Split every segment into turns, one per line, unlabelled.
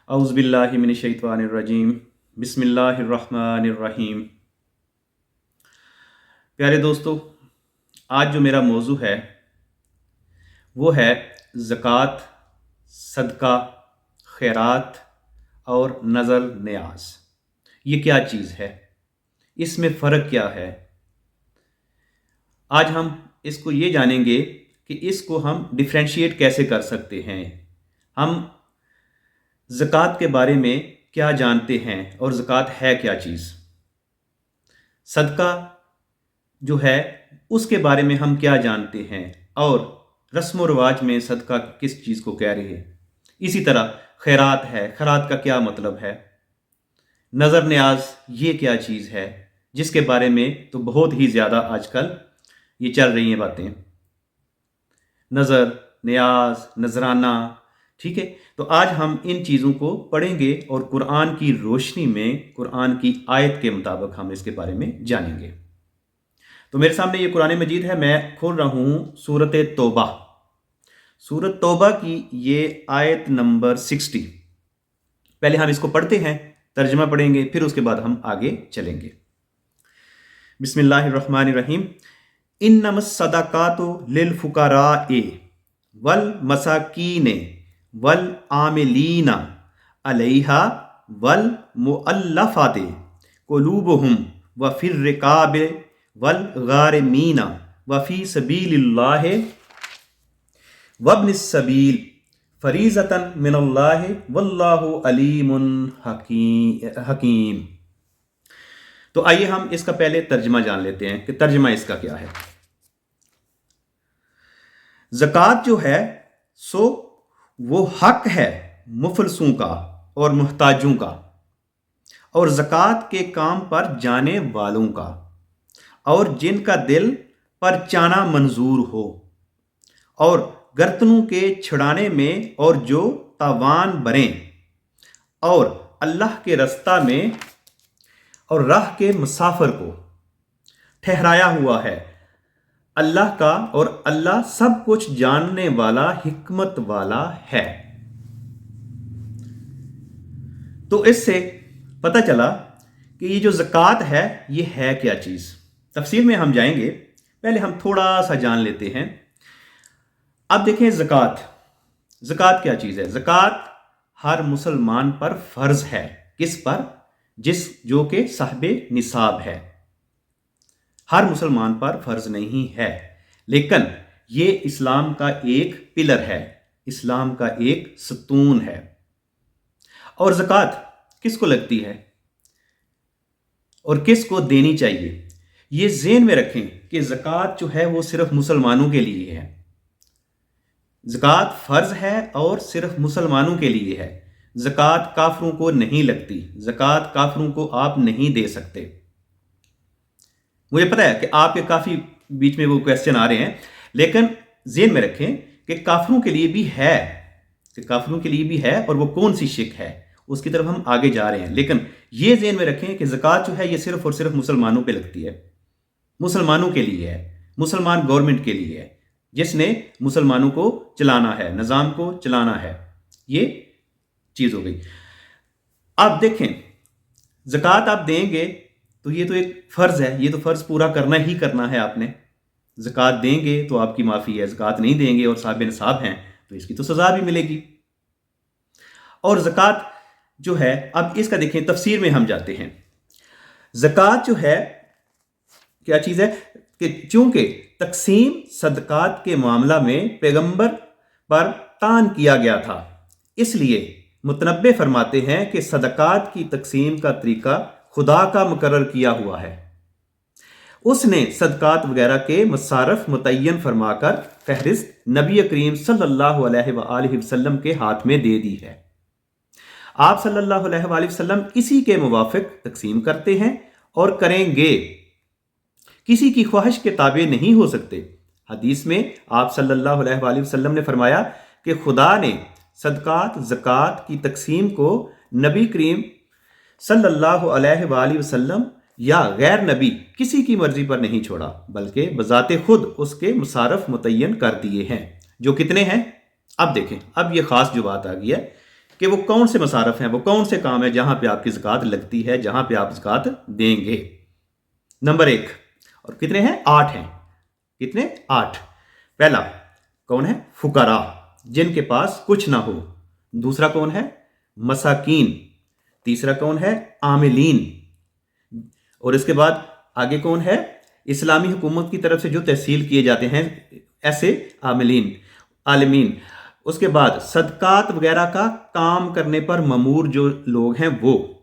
औज़ु बिल्लाहि मिनश शैतानिर रजीम। बिस्मिल्लाहिर्रहमानिर रहीम। प्यारे दोस्तों, आज जो मेरा मौजू है वो है ज़कात, सदका, खैरात और नज़र न्याज। ये क्या चीज़ है, इसमें फ़र्क क्या है। आज हम इसको ये जानेंगे कि इसको हम डिफ्रेंशिएट कैसे कर सकते हैं। हम ज़कात के बारे में क्या जानते हैं और ज़कात है क्या चीज़। सदका जो है उसके बारे में हम क्या जानते हैं और रस्म व रिवाज में सदका किस चीज़ को कह रही है। इसी तरह खैरात है, खैरात का क्या मतलब है। नज़र न्याज ये क्या चीज़ है, जिसके बारे में तो बहुत ही ज़्यादा आजकल ये चल रही हैं बातें। नज़र न्याज, नजराना, ठीक है। तो आज हम इन चीज़ों को पढ़ेंगे और कुरान की रोशनी में, कुरान की आयत के मुताबिक हम इसके बारे में जानेंगे। तो मेरे सामने ये कुरान मजीद है, मैं खोल रहा हूँ सूरत तौबा। सूरत तौबा की ये आयत नंबर 60। पहले हम इसको पढ़ते हैं, तर्जमा पढ़ेंगे, फिर उसके बाद हम आगे चलेंगे। बिस्मिल्लाहिर्रहमानिर्रहीम। इन्नमस सदकातु लिल फुकराए वल मसाकीने वल आमिलीना अलैहा वल मुअल्लफाति कुलूबुहुम व फिर रिकाबे वल गारिमीना व फी सबीलिल्लाहि वब्निस सबील फरीज़तन मिनल्लाहि वल्लाहु अलीमुन हकीम। तो आइए हम इसका पहले तर्जमा जान लेते हैं कि तर्जमा इसका क्या है। ज़कात जो है सो वो हक है मुफलसों का और मुहताजों का, और ज़कात के काम पर जाने वालों का, और जिनका दिल पर चाना मंजूर हो, और गर्दनों के छुड़ाने में, और जो तावान बरें, और अल्लाह के रास्ता में और राह के मुसाफिर को ठहराया हुआ है अल्लाह का, और अल्लाह सब कुछ जानने वाला, हिकमत वाला है। तो इससे पता चला कि ये जो ज़कात है ये है क्या चीज़। तफसील में हम जाएंगे, पहले हम थोड़ा सा जान लेते हैं। अब देखें ज़कात, ज़कात क्या चीज़ है। ज़कात हर मुसलमान पर फ़र्ज़ है। किस पर? जो कि साहिबे निसाब है। हर मुसलमान पर फ़र्ज़ नहीं है, लेकिन ये इस्लाम का एक पिलर है, इस्लाम का एक सतून है। और ज़कात किसको लगती है और किसको देनी चाहिए, ये ज़हन में रखें कि ज़कात जो है वो सिर्फ मुसलमानों के लिए है। ज़कात फ़र्ज़ है और सिर्फ मुसलमानों के लिए है। ज़कात काफिरों को नहीं लगती, ज़कात काफिरों को आप नहीं दे सकते। मुझे पता है कि आपके काफ़ी बीच में वो क्वेश्चन आ रहे हैं, लेकिन ज़हन में रखें कि काफिरों के लिए भी है, कि काफिरों के लिए भी है, और वो कौन सी शिक है उसकी तरफ हम आगे जा रहे हैं। लेकिन ये ज़हन में रखें कि ज़कात जो है ये सिर्फ और सिर्फ मुसलमानों पे लगती है, मुसलमानों के लिए है, मुसलमान गवर्नमेंट के लिए है, जिसने मुसलमानों को चलाना है, निज़ाम को चलाना है। ये चीज़ हो गई। अब देखें, ज़कात आप देंगे तो ये तो एक फ़र्ज़ है, ये तो फ़र्ज़ पूरा करना ही करना है आपने। ज़कात देंगे तो आपकी माफ़ी है, ज़कात नहीं देंगे और साहिब निसाब हैं तो इसकी तो सज़ा भी मिलेगी। और ज़कात जो है, अब इसका देखें, तफसीर में हम जाते हैं। ज़कात जो है क्या चीज़ है कि चूंकि तकसीम सदकात के मामला में पैगंबर पर तान किया गया था, इसलिए मुतनब्बे फरमाते हैं कि सदकात की तकसीम का तरीका खुदा का मुकर्रर किया हुआ है। उसने सदकात वगैरह के मसारफ मुतय्यन फरमाकर फहरिस्त नबी करीम सल्लल्लाहु अलैहि वसल्लम के हाथ में दे दी है। आप सल्लल्लाहु अलैहि वसल्लम इसी के मुवाफिक तकसीम करते हैं और करेंगे, किसी की ख्वाहिश के ताबे नहीं हो सकते। हदीस में आप सल्लल्लाहु अलैहि वसल्लम ने फरमाया कि खुदा ने सदकात ज़कात की तकसीम को नबी करीम सल्लल्लाहु अलैहि वसल्लम या गैर नबी किसी की मर्जी पर नहीं छोड़ा, बल्कि बजाते खुद उसके मुसारफ मुतय्यन कर दिए हैं। जो कितने हैं अब देखें। अब ये ख़ास जो बात आ गई है कि वो कौन से मसारफ हैं, वो कौन से काम है जहां पे आपकी ज़कात लगती है, जहां पे आप ज़कात देंगे। नंबर 1, और कितने हैं? 8 हैं। कितने? 8। पहला कौन है? फुकरा, जिनके पास कुछ ना हो। दूसरा कौन है? मसाकीन। तीसरा कौन है? आमिलीन। और इसके बाद आगे कौन है? इस्लामी हुकूमत की तरफ से जो तहसील किए जाते हैं, ऐसे आलमीन। उसके बाद सदकात वगैरह का काम करने पर ममूर जो लोग हैं वो।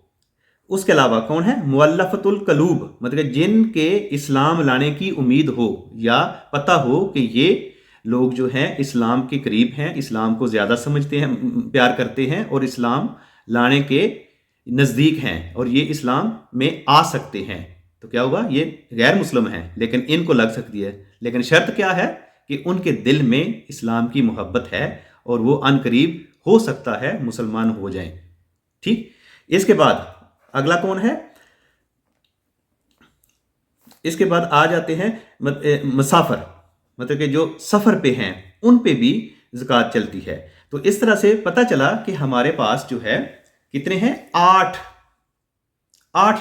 उसके अलावा कौन है? मुअल्लफतुल कलूब, मतलब जिनके इस्लाम लाने की उम्मीद हो या पता हो कि ये लोग जो हैं इस्लाम के करीब हैं, इस्लाम को ज़्यादा समझते हैं, प्यार करते हैं और इस्लाम लाने के नज़दीक हैं और ये इस्लाम में आ सकते हैं। तो क्या हुआ? ये गैर मुस्लिम हैं लेकिन इनको लग सकती है। लेकिन शर्त क्या है? कि उनके दिल में इस्लाम की मोहब्बत है और वो अनकरीब हो सकता है मुसलमान हो जाएं। ठीक। इसके बाद अगला कौन है? इसके बाद आ जाते हैं मुसाफिर, मतलब कि जो सफ़र पे हैं उन पे भी ज़कात चलती है। तो इस तरह से पता चला कि हमारे पास जो है कितने हैं? 8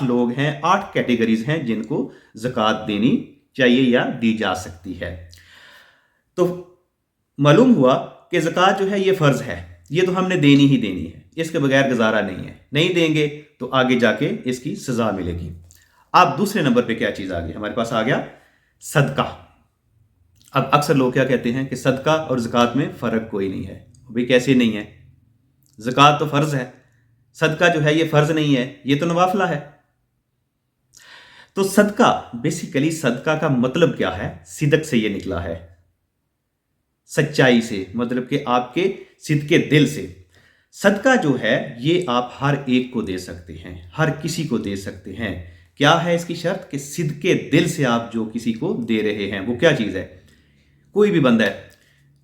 लोग हैं, 8 कैटेगरीज हैं जिनको ज़कात देनी चाहिए या दी जा सकती है। तो मालूम हुआ कि ज़कात जो है ये फ़र्ज़ है, ये तो हमने देनी ही देनी है, इसके बगैर गुजारा नहीं है। नहीं देंगे तो आगे जाके इसकी सज़ा मिलेगी। अब दूसरे नंबर पे क्या चीज़ आ गई? हमारे पास आ गया सदका। अब अक्सर लोग क्या कहते हैं कि सदका और ज़कात में फ़र्क कोई नहीं है। भाई कैसे नहीं है? ज़कात तो फ़र्ज़ है, सदका जो है ये फ़र्ज़ नहीं है, ये तो नवाफिला है। तो सदका, बेसिकली सदका का मतलब क्या है? सिदक से ये निकला है, सच्चाई से, मतलब कि आपके सिद्के दिल से। सदका जो है ये आप हर एक को दे सकते हैं, हर किसी को दे सकते हैं। क्या है इसकी शर्त? कि सिद्के दिल से आप जो किसी को दे रहे हैं वो क्या चीज़ है? कोई भी बंदा है,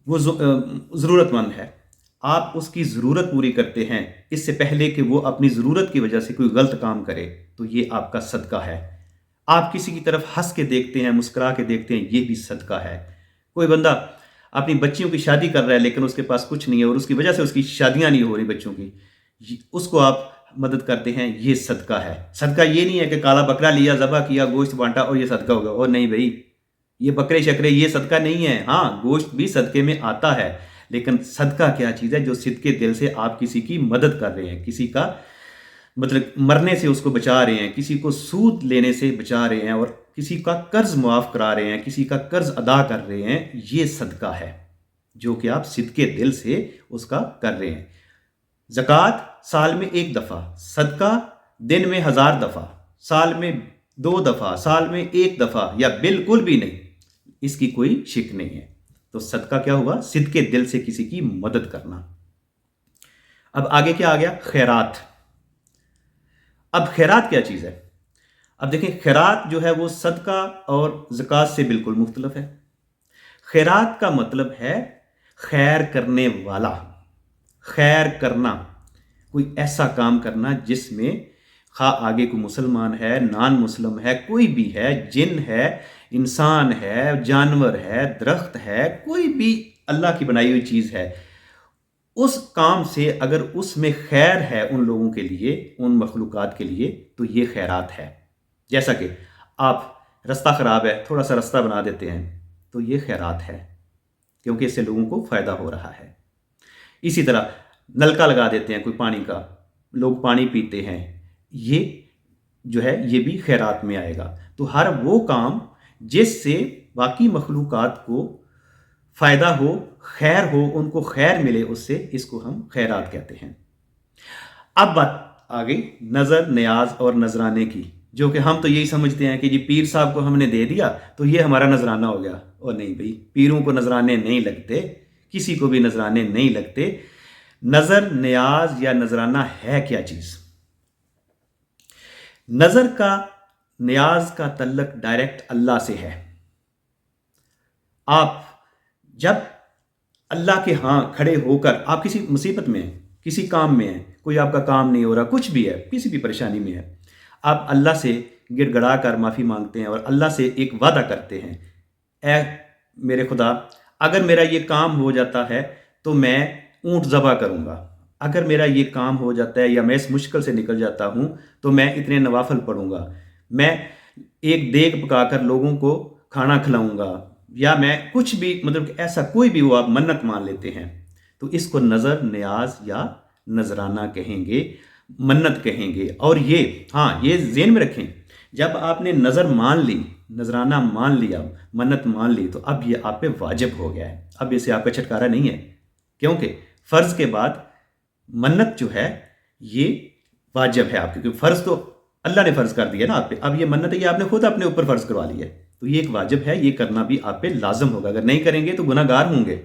वो ज़रूरतमंद है, आप उसकी ज़रूरत पूरी करते हैं इससे पहले कि वो अपनी ज़रूरत की वजह से कोई गलत काम करे, तो ये आपका सदका है। आप किसी की तरफ हंस के देखते हैं, मुस्कुरा के देखते हैं, ये भी सदका है। कोई बंदा अपनी बच्चियों की शादी कर रहा है लेकिन उसके पास कुछ नहीं है और उसकी वजह से उसकी शादियां नहीं हो रही बच्चों की, उसको आप मदद करते हैं, ये सदका है। सदका ये नहीं है कि काला बकरा लिया, ज़बह किया, गोश्त बांटा और ये सदका होगा। और नहीं भाई, ये बकरे शकरे ये सदका नहीं है। हाँ, गोश्त भी सदके में आता है, लेकिन सदका क्या चीज़ है? जो सिद्के दिल से आप किसी की मदद कर रहे हैं, किसी का मतलब मरने से उसको बचा रहे हैं, किसी को सूद लेने से बचा रहे हैं और किसी का कर्ज मुआफ करा रहे हैं, किसी का कर्ज अदा कर रहे हैं, ये सदका है जो कि आप सिद्के दिल से उसका कर रहे हैं। ज़कात साल में 1 दफ़ा, सदका दिन में 1000 दफ़ा, साल में 2 दफ़ा, साल में 1 दफ़ा या बिल्कुल भी नहीं, इसकी कोई शिक नहीं है। तो सदका क्या हुआ? सिद्के दिल से किसी की मदद करना। अब आगे क्या आ गया? खैरात। अब खैरात क्या चीज़ है? अब देखें, खैरात जो है वो सदका और ज़कात से बिल्कुल मुख्तलिफ है। खैरात का मतलब है खैर करने वाला, खैर करना, कोई ऐसा काम करना जिसमें खा आगे कोई मुसलमान है, नॉन मुस्लिम है, कोई भी है, जिन है, इंसान है, जानवर है, दरख्त है, कोई भी अल्लाह की बनाई हुई चीज़ है, उस काम से अगर उसमें खैर है उन लोगों के लिए, उन मखलूक़ात के लिए, तो ये खैरात है। जैसा कि आप रास्ता ख़राब है, थोड़ा सा रास्ता बना देते हैं, तो ये खैरात है क्योंकि इससे लोगों को फ़ायदा हो रहा है। इसी तरह नलका लगा देते हैं कोई पानी का, लोग पानी पीते हैं, ये जो है ये भी खैरात में आएगा। तो हर वो काम जिससे बाकी मखलूक़ात को फ़ायदा हो, खैर हो, उनको खैर मिले उससे, इसको हम खैरात कहते हैं। अब बात आ गई नज़र, न्याज और नजराने की, जो कि हम तो यही समझते हैं कि जी पीर साहब को हमने दे दिया तो ये हमारा नजराना हो गया। और नहीं भाई, पीरों को नजराने नहीं लगते, किसी को भी नजराने नहीं लगते। नज़र, न्याज या नजराना है क्या चीज़? नज़र का, न्याज का तल्लक डायरेक्ट अल्लाह से है। आप जब अल्लाह के यहाँ खड़े होकर आप किसी मुसीबत में हैं, किसी काम में हैं, कोई आपका काम नहीं हो रहा, कुछ भी है, किसी भी परेशानी में है, आप अल्लाह से गिड़गड़ा कर माफ़ी मांगते हैं और अल्लाह से एक वादा करते हैं, ऐ मेरे खुदा, अगर मेरा ये काम हो जाता है तो मैं ऊँट ज़बह करूँगा, अगर मेरा ये काम हो जाता है या मैं इस मुश्किल से निकल जाता हूँ तो मैं इतने नवाफल पढ़ूंगा, मैं एक देग पकाकर लोगों को खाना खिलाऊंगा, या मैं कुछ भी, मतलब कि ऐसा कोई भी वो आप मन्नत मान लेते हैं, तो इसको नज़र न्याज या नजराना कहेंगे, मन्नत कहेंगे। और ये, हाँ, ये ज़हन में रखें, जब आपने नज़र मान ली, नजराना मान लिया, मन्नत मान ली, तो अब ये आप पे वाजिब हो गया है, अब इसे आपका छुटकारा नहीं है। क्योंकि फ़र्ज़ के बाद मन्नत जो है ये वाजिब है आपके, क्योंकि फ़र्ज़ तो अल्लाह ने फ़र्ज़ कर दिया ना आप पे, अब ये मन्नत है ये आपने खुद अपने ऊपर फ़र्ज़ करवा ली है, तो ये एक वाजिब है, ये करना भी आप पे लाजम होगा, अगर नहीं करेंगे तो गुनाहगार होंगे।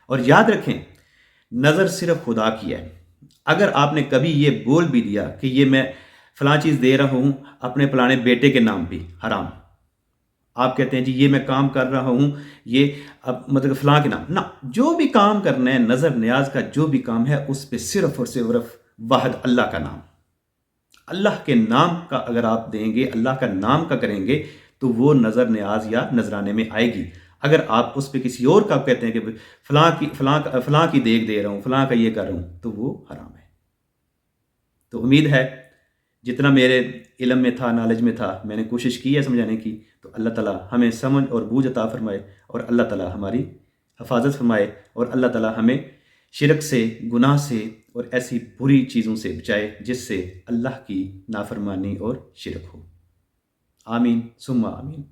और याद रखें, नज़र सिर्फ खुदा की है। अगर आपने कभी ये बोल भी दिया कि ये मैं फलां चीज़ दे रहा हूँ अपने फलाने बेटे के नाम पे, हराम। आप कहते हैं जी ये मैं काम कर रहा हूँ ये अब मतलब फलां के नाम ना, जो भी काम करना है नज़र न्याज का जो भी काम है उस पे सिर्फ और सिर्फ वाहिद अल्लाह का नाम, अल्लाह के नाम का अगर आप देंगे, अल्लाह का नाम का करेंगे, तो वो नज़र न्याज या नजराने में आएगी। अगर आप उस पर किसी और का कहते हैं कि फलां की देख दे रहा हूँ, फलां का ये कर रहा हूँ, तो वो हराम है। तो उम्मीद है जितना मेरे इल्म में था, नॉलेज में था, मैंने कोशिश की है समझाने की, तो अल्लाह ताला हमें समझ और बूझ अता फरमाए, और अल्लाह ताला हमारी हिफाजत फरमाए, और अल्लाह ताला हमें शिरक से, गुनाह से और ऐसी बुरी चीज़ों से बचाए जिससे अल्लाह की नाफरमानी और शिरक हो। आमीन सुम्मा आमीन।